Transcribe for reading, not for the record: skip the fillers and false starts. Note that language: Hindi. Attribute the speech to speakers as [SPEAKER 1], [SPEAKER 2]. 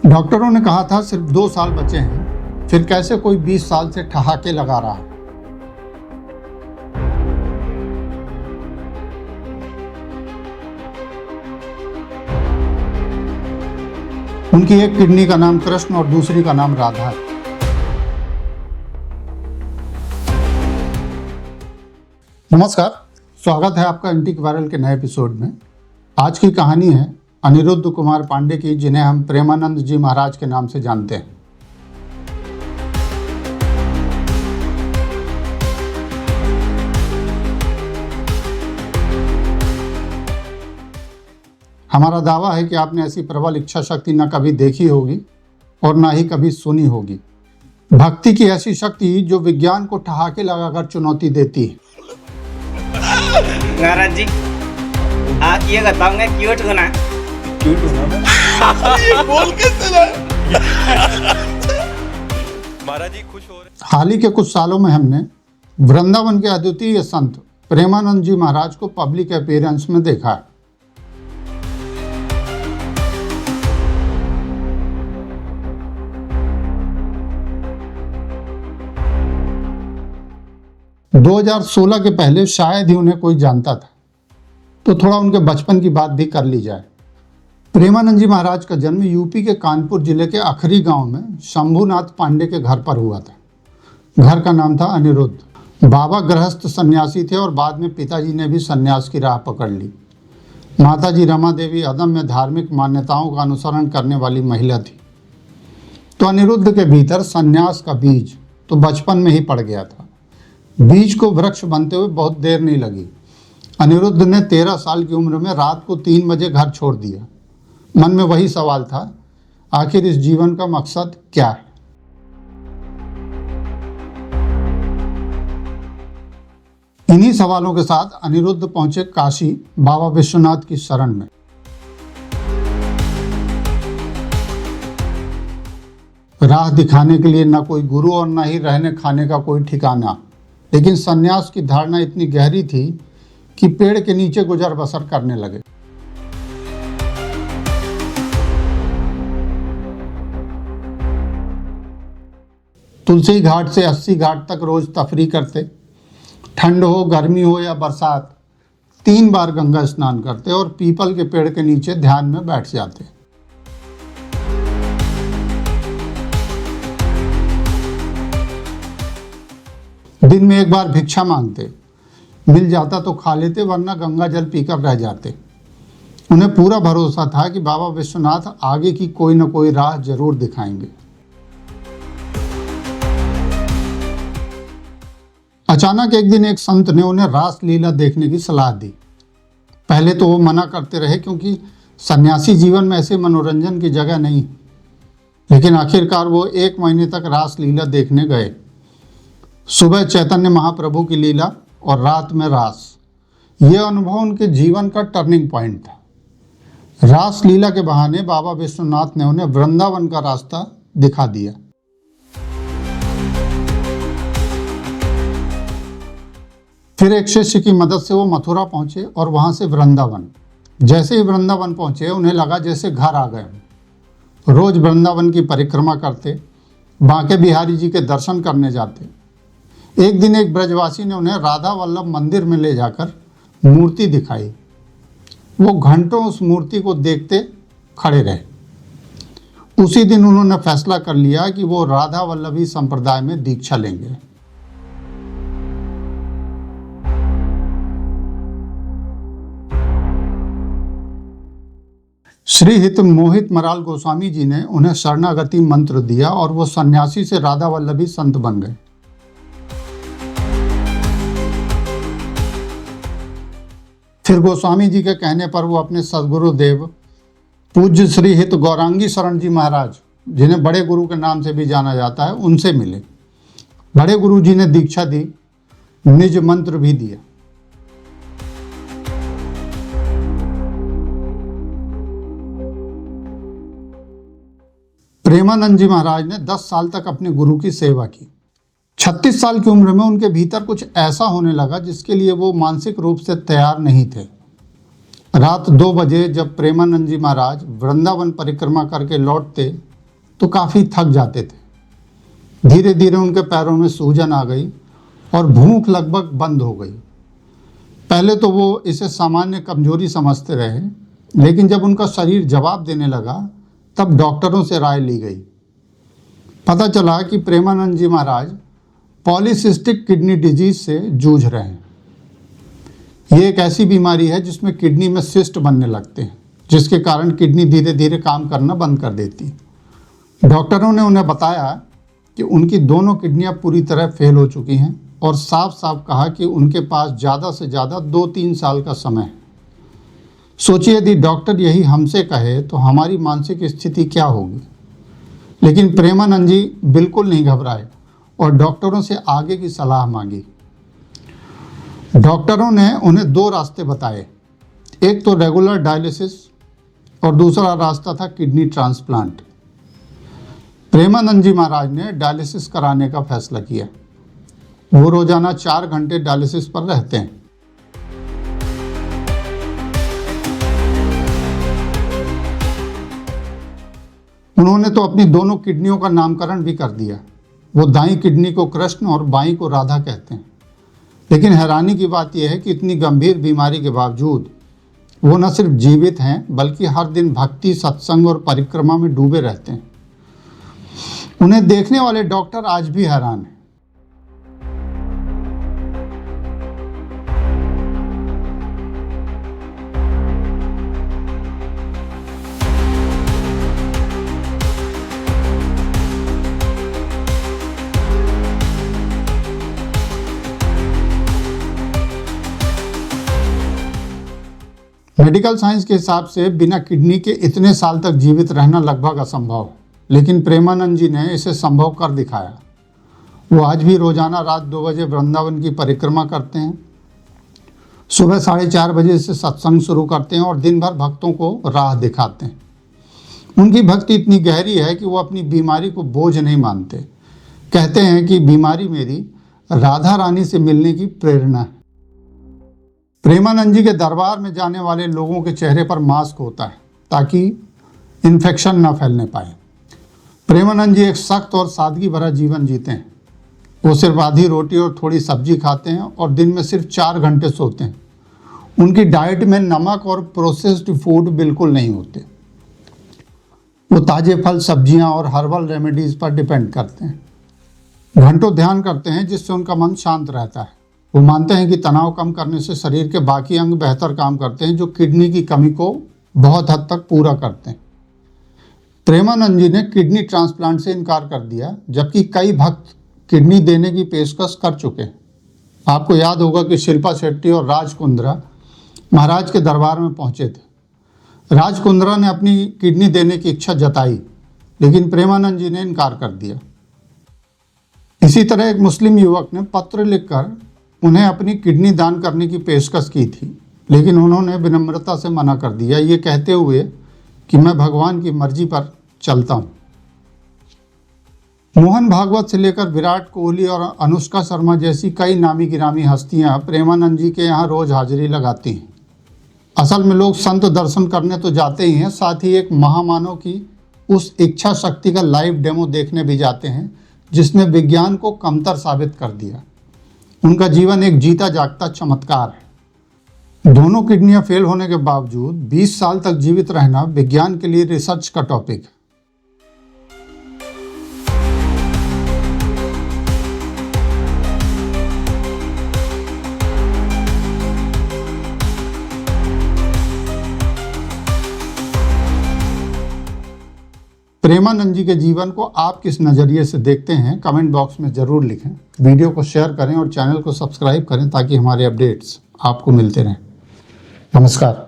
[SPEAKER 1] डॉक्टरों ने कहा था सिर्फ 2 साल बचे हैं, फिर कैसे कोई 20 साल से ठहाके लगा रहा है। उनकी एक किडनी का नाम कृष्ण और दूसरी का नाम राधा है। नमस्कार, स्वागत है आपका एंटीक वायरल के नए एपिसोड में। आज की कहानी है अनिरुद्ध कुमार पांडे की, जिन्हें हम प्रेमानंद जी महाराज के नाम से जानते हैं। हमारा दावा है कि आपने ऐसी प्रबल इच्छा शक्ति न कभी देखी होगी और न ही कभी सुनी होगी। भक्ति की ऐसी शक्ति जो विज्ञान को ठहाके लगाकर चुनौती देती है।
[SPEAKER 2] महाराज जी, आप ये बताओगे क्यूट होना?
[SPEAKER 3] क्यूट होना ये बोल कैसे रहा? महाराज जी खुश हो रहे।
[SPEAKER 1] हाल ही के कुछ सालों में हमने वृंदावन के अद्वितीय संत प्रेमानंद जी महाराज को पब्लिक अपीयरेंस में देखा है। दो 2016 के पहले शायद ही उन्हें कोई जानता था, तो थोड़ा उनके बचपन की बात भी कर ली जाए। प्रेमानंद जी महाराज का जन्म यूपी के कानपुर जिले के अखरी गांव में शंभुनाथ पांडे के घर पर हुआ था। घर का नाम था अनिरुद्ध। बाबा गृहस्थ सन्यासी थे और बाद में पिताजी ने भी सन्यास की राह पकड़ ली। माताजी रमा देवी अदम्य धार्मिक मान्यताओं का अनुसरण करने वाली महिला थी। तो अनिरुद्ध के भीतर सन्यास का बीज तो बचपन में ही पड़ गया था। बीज को वृक्ष बनते हुए बहुत देर नहीं लगी। अनिरुद्ध ने 13 साल की उम्र में रात को 3 बजे घर छोड़ दिया। मन में वही सवाल था, आखिर इस जीवन का मकसद क्या है। इन्हीं सवालों के साथ अनिरुद्ध पहुंचे काशी बाबा विश्वनाथ की शरण में। राह दिखाने के लिए न कोई गुरु और न ही रहने खाने का कोई ठिकाना, लेकिन सन्यास की धारणा इतनी गहरी थी कि पेड़ के नीचे गुजर बसर करने लगे। तुलसी घाट से 80 घाट तक रोज तफरी करते। ठंड हो, गर्मी हो या बरसात, 3 बार गंगा स्नान करते और पीपल के पेड़ के नीचे ध्यान में बैठ जाते। दिन में एक बार भिक्षा मांगते, मिल जाता तो खा लेते, वरना गंगा जल पीकर रह जाते। उन्हें पूरा भरोसा था कि बाबा विश्वनाथ आगे की कोई न कोई राह जरूर दिखाएंगे। अचानक एक दिन एक संत ने उन्हें रास लीला देखने की सलाह दी। पहले तो वो मना करते रहे, क्योंकि सन्यासी जीवन में ऐसे मनोरंजन की जगह नहीं। लेकिन आखिरकार वो 1 महीने तक रास लीला देखने गए। सुबह चैतन्य महाप्रभु की लीला और रात में रास। यह अनुभव उनके जीवन का टर्निंग पॉइंट था। रास लीला के बहाने बाबा विश्वनाथ ने उन्हें वृंदावन का रास्ता दिखा दिया। फिर एक शिष्य की मदद से वो मथुरा पहुंचे और वहां से वृंदावन। जैसे ही वृंदावन पहुंचे, उन्हें लगा जैसे घर आ गए। रोज वृंदावन की परिक्रमा करते, बांके बिहारी जी के दर्शन करने जाते। एक दिन एक ब्रजवासी ने उन्हें राधा वल्लभ मंदिर में ले जाकर मूर्ति दिखाई। वो घंटों उस मूर्ति को देखते खड़े रहे। उसी दिन उन्होंने फैसला कर लिया कि वो राधा वल्लभी संप्रदाय में दीक्षा लेंगे। श्री हित मोहित मराल गोस्वामी जी ने उन्हें शरणागति मंत्र दिया और वो सन्यासी से राधा वल्लभी संत बन गए। फिर गोस्वामी जी के कहने पर वो अपने सद्गुरुदेव पूज्य श्री हित गौरांगी शरण जी महाराज, जिन्हें बड़े गुरु के नाम से भी जाना जाता है, उनसे मिले। बड़े गुरु जी ने दीक्षा दी, निज मंत्र भी दिया। प्रेमानंद जी महाराज ने 10 साल तक अपने गुरु की सेवा की। 36 साल की उम्र में उनके भीतर कुछ ऐसा होने लगा जिसके लिए वो मानसिक रूप से तैयार नहीं थे। रात 2 बजे जब प्रेमानंद जी महाराज वृंदावन परिक्रमा करके लौटते तो काफ़ी थक जाते थे। धीरे धीरे उनके पैरों में सूजन आ गई और भूख लगभग बंद हो गई। पहले तो वो इसे सामान्य कमजोरी समझते रहे, लेकिन जब उनका शरीर जवाब देने लगा तब डॉक्टरों से राय ली गई। पता चला कि प्रेमानंद जी महाराज पॉलीसिस्टिक किडनी डिजीज से जूझ रहे हैं। ये एक ऐसी बीमारी है जिसमें किडनी में सिस्ट बनने लगते हैं, जिसके कारण किडनी धीरे धीरे काम करना बंद कर देती है। डॉक्टरों ने उन्हें बताया कि उनकी दोनों किडनियां पूरी तरह फेल हो चुकी हैं और साफ साफ कहा कि उनके पास ज़्यादा से ज़्यादा 2-3 साल का समय है। सोचिए, यदि डॉक्टर यही हमसे कहे तो हमारी मानसिक स्थिति क्या होगी। लेकिन प्रेमानंद जी बिल्कुल नहीं घबराए और डॉक्टरों से आगे की सलाह मांगी। डॉक्टरों ने उन्हें 2 रास्ते बताए, एक तो रेगुलर डायलिसिस और दूसरा रास्ता था किडनी ट्रांसप्लांट। प्रेमानंद जी महाराज ने डायलिसिस कराने का फैसला किया। वो रोजाना 4 घंटे डायलिसिस पर रहते हैं। उन्होंने तो अपनी दोनों किडनियों का नामकरण भी कर दिया। वो दाईं किडनी को कृष्ण और बाईं को राधा कहते हैं। लेकिन हैरानी की बात यह है कि इतनी गंभीर बीमारी के बावजूद वो न सिर्फ जीवित हैं बल्कि हर दिन भक्ति, सत्संग और परिक्रमा में डूबे रहते हैं। उन्हें देखने वाले डॉक्टर आज भी हैरान हैं। मेडिकल साइंस के हिसाब से बिना किडनी के इतने साल तक जीवित रहना लगभग असंभव है, लेकिन प्रेमानंद जी ने इसे संभव कर दिखाया। वो आज भी रोजाना रात 2 बजे वृंदावन की परिक्रमा करते हैं, सुबह 4:30 बजे से सत्संग शुरू करते हैं और दिन भर भक्तों को राह दिखाते हैं। उनकी भक्ति इतनी गहरी है कि वो अपनी बीमारी को बोझ नहीं मानते। कहते हैं कि बीमारी मेरी राधा रानी से मिलने की प्रेरणा है। प्रेमानंद जी के दरबार में जाने वाले लोगों के चेहरे पर मास्क होता है ताकि इन्फेक्शन न फैलने पाए। प्रेमानंद जी एक सख्त और सादगी भरा जीवन जीते हैं। वो सिर्फ आधी रोटी और थोड़ी सब्जी खाते हैं और दिन में सिर्फ 4 घंटे सोते हैं। उनकी डाइट में नमक और प्रोसेस्ड फूड बिल्कुल नहीं होते। वो ताज़े फल, सब्जियां और हर्बल रेमेडीज़ पर डिपेंड करते हैं। घंटों ध्यान करते हैं जिससे उनका मन शांत रहता है। वो मानते हैं कि तनाव कम करने से शरीर के बाकी अंग बेहतर काम करते हैं, जो किडनी की कमी को बहुत हद तक पूरा करते हैं। प्रेमानंद जी ने किडनी ट्रांसप्लांट से इनकार कर दिया, जबकि कई भक्त किडनी देने की पेशकश कर चुके हैं। आपको याद होगा कि शिल्पा शेट्टी और राज कुंद्रा महाराज के दरबार में पहुंचे थे। राज कुंद्रा ने अपनी किडनी देने की इच्छा जताई, लेकिन प्रेमानंद जी ने इनकार कर दिया। इसी तरह एक मुस्लिम युवक ने पत्र लिखकर उन्हें अपनी किडनी दान करने की पेशकश की थी, लेकिन उन्होंने विनम्रता से मना कर दिया, ये कहते हुए कि मैं भगवान की मर्जी पर चलता हूँ। मोहन भागवत से लेकर विराट कोहली और अनुष्का शर्मा जैसी कई नामी गिरामी हस्तियां प्रेमानंद जी के यहाँ रोज हाजिरी लगाती हैं। असल में लोग संत दर्शन करने तो जाते ही हैं, साथ ही एक महामानव की उस इच्छा शक्ति का लाइव डेमो देखने भी जाते हैं जिसने विज्ञान को कमतर साबित कर दिया। उनका जीवन एक जीता जागता चमत्कार है। दोनों किडनियां फेल होने के बावजूद 20 साल तक जीवित रहना विज्ञान के लिए रिसर्च का टॉपिक है। प्रेमानंद जी के जीवन को आप किस नज़रिए से देखते हैं, कमेंट बॉक्स में ज़रूर लिखें। वीडियो को शेयर करें और चैनल को सब्सक्राइब करें ताकि हमारे अपडेट्स आपको मिलते रहें। नमस्कार।